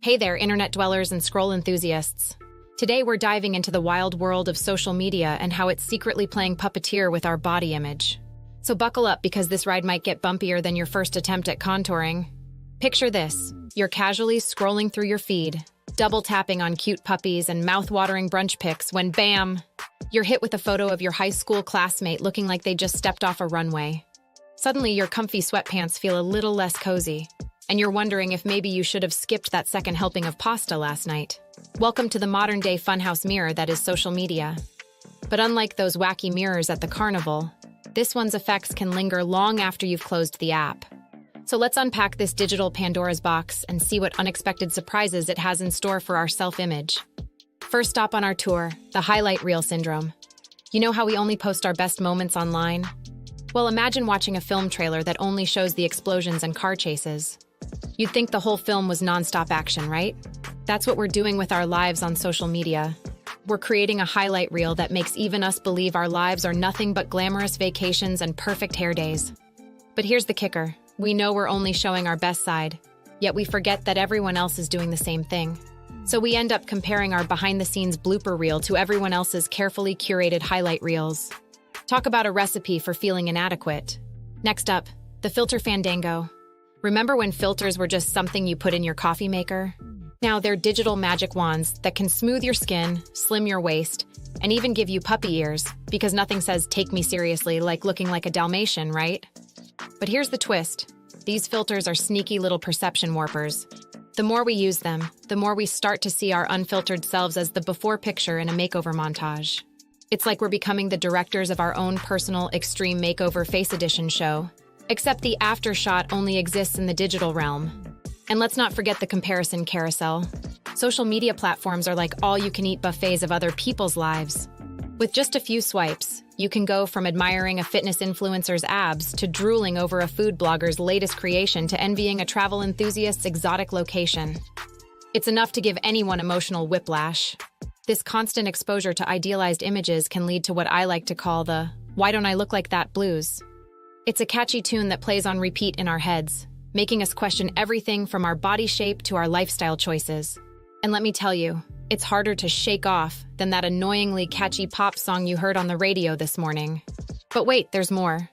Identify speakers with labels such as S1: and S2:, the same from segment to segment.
S1: Hey there, internet dwellers and scroll enthusiasts. Today we're diving into the wild world of social media and how it's secretly playing puppeteer with our body image. So buckle up because this ride might get bumpier than your first attempt at contouring. Picture this. You're casually scrolling through your feed, double tapping on cute puppies and mouth-watering brunch pics when bam! You're hit with a photo of your high school classmate looking like they just stepped off a runway. Suddenly your comfy sweatpants feel a little less cozy, and you're wondering if maybe you should have skipped that second helping of pasta last night. Welcome to the modern-day funhouse mirror that is social media. But unlike those wacky mirrors at the carnival, this one's effects can linger long after you've closed the app. So let's unpack this digital Pandora's box and see what unexpected surprises it has in store for our self-image. First stop on our tour, the highlight reel syndrome. You know how we only post our best moments online? Well, imagine watching a film trailer that only shows the explosions and car chases. You'd think the whole film was non-stop action, right? That's what we're doing with our lives on social media. We're creating a highlight reel that makes even us believe our lives are nothing but glamorous vacations and perfect hair days. But here's the kicker. We know we're only showing our best side, yet we forget that everyone else is doing the same thing. So we end up comparing our behind-the-scenes blooper reel to everyone else's carefully curated highlight reels. Talk about a recipe for feeling inadequate. Next up, the filter fandango. Remember when filters were just something you put in your coffee maker? Now they're digital magic wands that can smooth your skin, slim your waist, and even give you puppy ears, because nothing says take me seriously like looking like a Dalmatian, right? But here's the twist. These filters are sneaky little perception warpers. The more we use them, the more we start to see our unfiltered selves as the before picture in a makeover montage. It's like we're becoming the directors of our own personal extreme makeover face edition show, except the after shot only exists in the digital realm. And let's not forget the comparison carousel. Social media platforms are like all-you-can-eat buffets of other people's lives. With just a few swipes, you can go from admiring a fitness influencer's abs to drooling over a food blogger's latest creation to envying a travel enthusiast's exotic location. It's enough to give anyone emotional whiplash. This constant exposure to idealized images can lead to what I like to call the "why don't I look like that" blues. It's a catchy tune that plays on repeat in our heads, making us question everything from our body shape to our lifestyle choices. And let me tell you, it's harder to shake off than that annoyingly catchy pop song you heard on the radio this morning. But wait, there's more.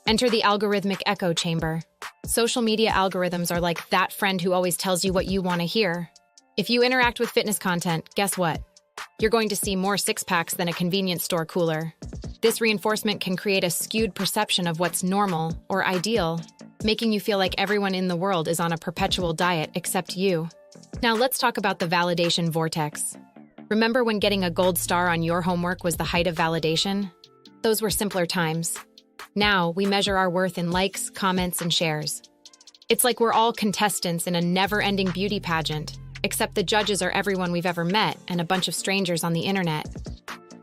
S1: Enter the algorithmic echo chamber. Social media algorithms are like that friend who always tells you what you want to hear. If you interact with fitness content, guess what? You're going to see more six-packs than a convenience store cooler. This reinforcement can create a skewed perception of what's normal or ideal, making you feel like everyone in the world is on a perpetual diet except you. Now let's talk about the validation vortex. Remember when getting a gold star on your homework was the height of validation? Those were simpler times. Now we measure our worth in likes, comments, and shares. It's like we're all contestants in a never-ending beauty pageant, except the judges are everyone we've ever met and a bunch of strangers on the internet.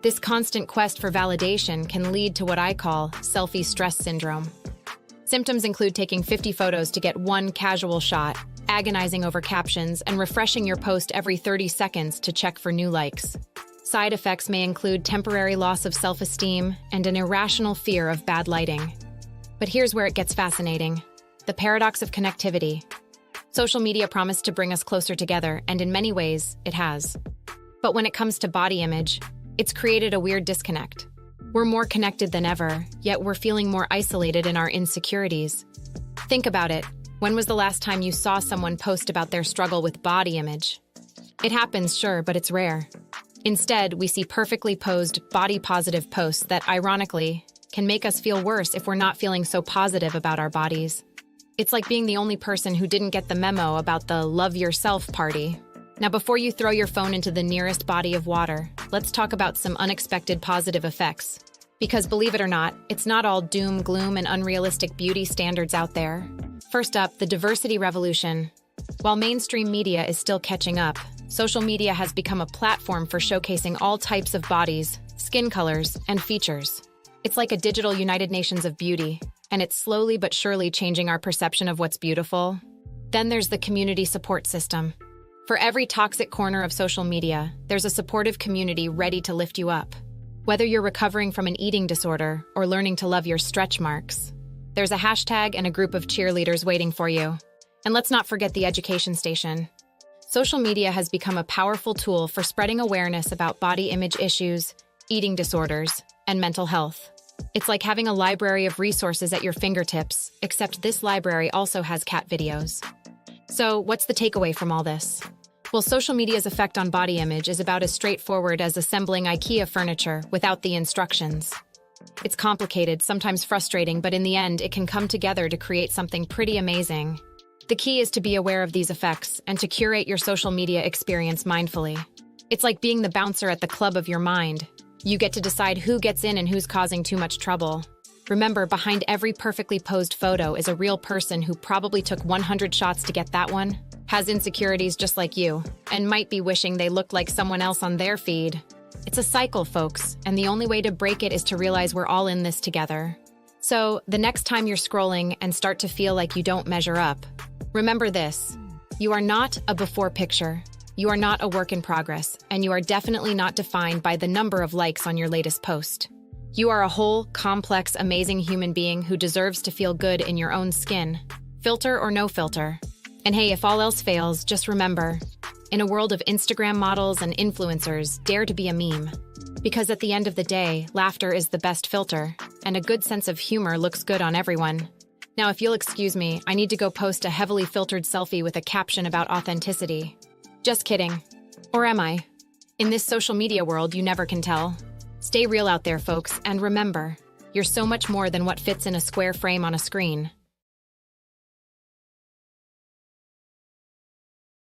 S1: This constant quest for validation can lead to what I call selfie stress syndrome. Symptoms include taking 50 photos to get one casual shot, agonizing over captions, and refreshing your post every 30 seconds to check for new likes. Side effects may include temporary loss of self-esteem and an irrational fear of bad lighting. But here's where it gets fascinating. The paradox of connectivity. Social media promised to bring us closer together, and in many ways, it has. But when it comes to body image, it's created a weird disconnect. We're more connected than ever, yet we're feeling more isolated in our insecurities. Think about it. When was the last time you saw someone post about their struggle with body image? It happens, sure, but it's rare. Instead, we see perfectly posed, body-positive posts that, ironically, can make us feel worse if we're not feeling so positive about our bodies. It's like being the only person who didn't get the memo about the love yourself party. Now, before you throw your phone into the nearest body of water, let's talk about some unexpected positive effects. Because believe it or not, it's not all doom, gloom, and unrealistic beauty standards out there. First up, the diversity revolution. While mainstream media is still catching up, social media has become a platform for showcasing all types of bodies, skin colors, and features. It's like a digital United Nations of beauty, and it's slowly but surely changing our perception of what's beautiful. Then there's the community support system. For every toxic corner of social media, there's a supportive community ready to lift you up. Whether you're recovering from an eating disorder or learning to love your stretch marks, there's a hashtag and a group of cheerleaders waiting for you. And let's not forget the education station. Social media has become a powerful tool for spreading awareness about body image issues, eating disorders, and mental health. It's like having a library of resources at your fingertips, except this library also has cat videos. So, what's the takeaway from all this? Well, social media's effect on body image is about as straightforward as assembling IKEA furniture without the instructions. It's complicated, sometimes frustrating, but in the end, it can come together to create something pretty amazing. The key is to be aware of these effects and to curate your social media experience mindfully. It's like being the bouncer at the club of your mind. You get to decide who gets in and who's causing too much trouble. Remember, behind every perfectly posed photo is a real person who probably took 100 shots to get that one, has insecurities just like you, and might be wishing they looked like someone else on their feed. It's a cycle, folks, and the only way to break it is to realize we're all in this together. So, the next time you're scrolling and start to feel like you don't measure up, remember this: you are not a before picture, you are not a work in progress, and you are definitely not defined by the number of likes on your latest post. You are a whole, complex, amazing human being who deserves to feel good in your own skin, filter or no filter. And hey, if all else fails, just remember, in a world of Instagram models and influencers, dare to be a meme. Because at the end of the day, laughter is the best filter, and a good sense of humor looks good on everyone. Now, if you'll excuse me, I need to go post a heavily filtered selfie with a caption about authenticity. Just kidding. Or am I? In this social media world, you never can tell. Stay real out there, folks, and remember, you're so much more than what fits in a square frame on a screen.